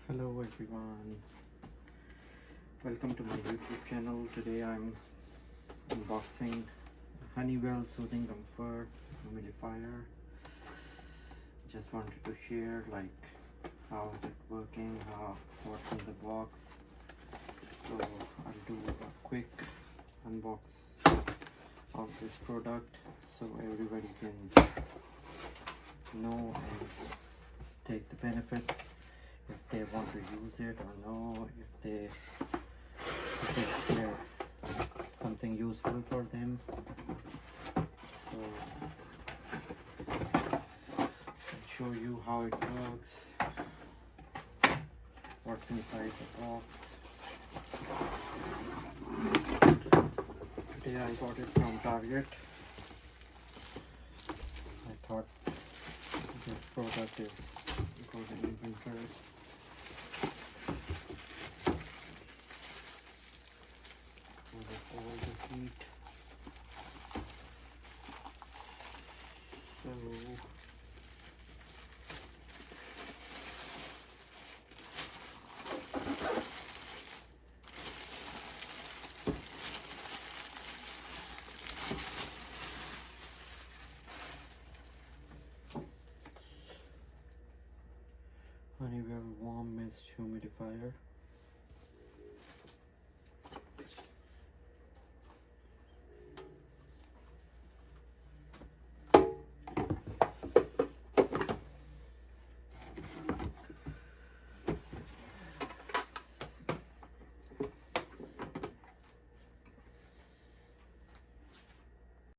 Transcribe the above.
Hello everyone, welcome to my YouTube channel. Today I'm unboxing Honeywell Soothing Comfort humidifier. Just wanted to share how is it working, what's in the box. So I'll do a quick unbox of this product so everybody can know and take the benefit if they want to use it or no, if it's something useful for them. So I'll show you how it works, what's inside the box. Today I got it from Target. I thought this product is good in winter. All the heat. So Honeywell warm mist humidifier.